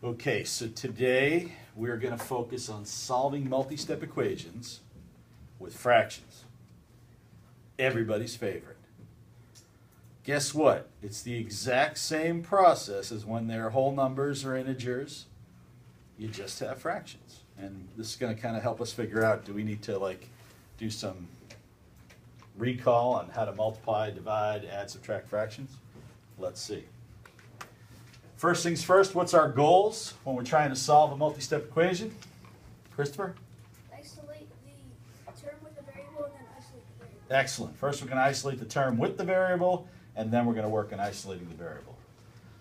Okay, so today we're going to focus on solving multi-step equations with fractions. Everybody's favorite. Guess what? It's the exact same process as when they're whole numbers or integers. You just have fractions. And this is going to kind of help us figure out, do we need to do some recall on how to multiply, divide, add, subtract fractions? Let's see. First things first, what's our goals when we're trying to solve a multi-step equation? Christopher? Isolate the term with the variable and then isolate the variable. Excellent. First we're going to isolate the term with the variable, and then we're going to work on isolating the variable.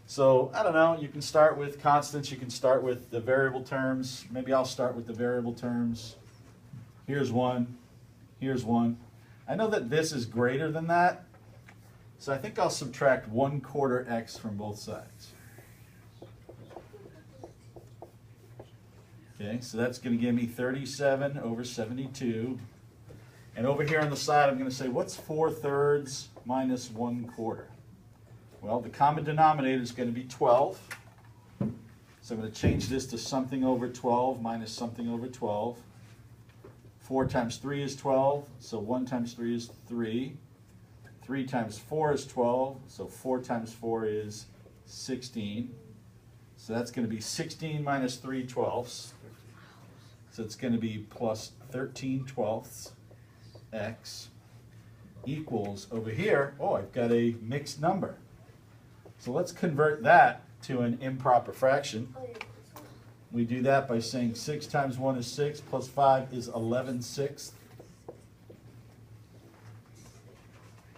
So, I don't know, you can start with constants, you can start with the variable terms. Maybe I'll start with the variable terms. Here's one, here's one. I know that this is greater than that, so I think I'll subtract 1/4 x from both sides. Okay, so that's going to give me 37 over 72. And over here on the side, I'm going to say, what's 4/3 minus 1/4? Well, the common denominator is going to be 12. So I'm going to change this to something over 12 minus something over 12. 4 times 3 is 12, so 1 times 3 is 3. 3 times 4 is 12, so 4 times 4 is 16. So that's going to be 16 minus 3/12. So it's going to be plus 13/12 x equals, over here, oh, I've got a mixed number. So let's convert that to an improper fraction. We do that by saying 6 times 1 is 6, plus 5 is 11/6.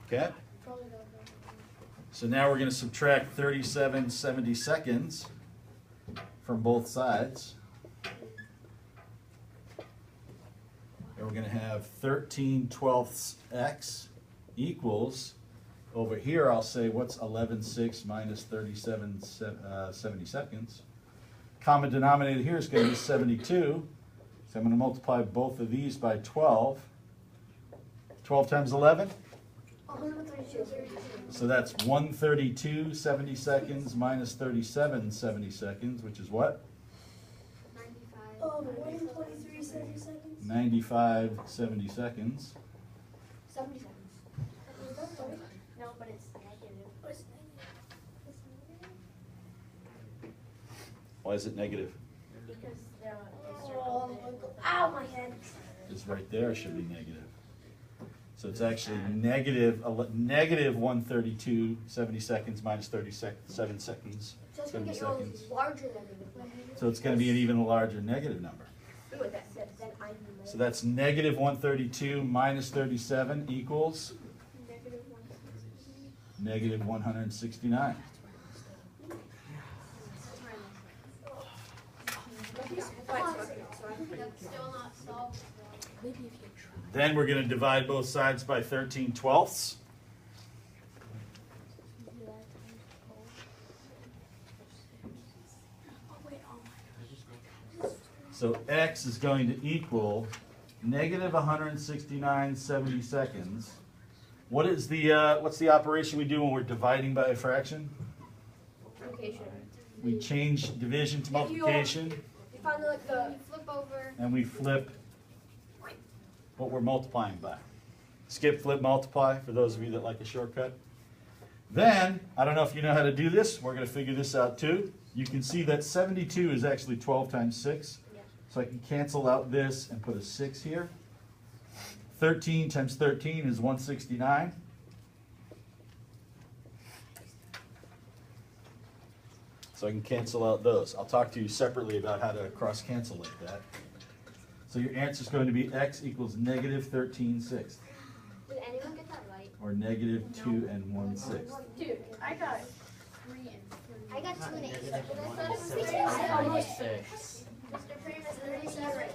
Okay? So now we're going to subtract 37/72 from both sides. And we're going to have 13/12 x equals, over here I'll say, what's 11/6 minus 37/72? Common denominator here is going to be 72. So I'm going to multiply both of these by 12. 12 times 11? 132. So that's 132/72 minus 37/72, which is what? 123 seconds. 95/72. 70 seconds. No, but it's negative. What's negative? Why is it negative? Because they Oh, circled it. ow, my head. It's right there, should be negative. So it's actually negative 132/72 minus 37 seconds. So it's 70 going to get seconds. larger negative. So it's going to be an even larger negative number. Ooh, then I knew So that's negative 132 minus 37 equals negative 1. negative 169. Still not solved. Maybe if you try. Then we're going to divide both sides by 13/12. So x is going to equal negative 169/72. What is what's the operation we do when we're dividing by a fraction? Multiplication. We change division to multiplication, You found the Flip over. and we flip what we're multiplying by. Skip, flip, multiply, for those of you that like a shortcut. Then, I don't know if you know how to do this, we're going to figure this out too. You can see that 72 is actually 12 times 6. So I can cancel out this and put a 6 here. 13 times 13 is 169. So I can cancel out those. I'll talk to you separately about how to cross-cancel like that. So your answer is going to be x equals negative 13/6, Did anyone get that right? or negative 2 1/6. Dude, I got 3 and 3. I got 2 and 8. But I thought it was 6. Mr. Mr. Freeman is 37.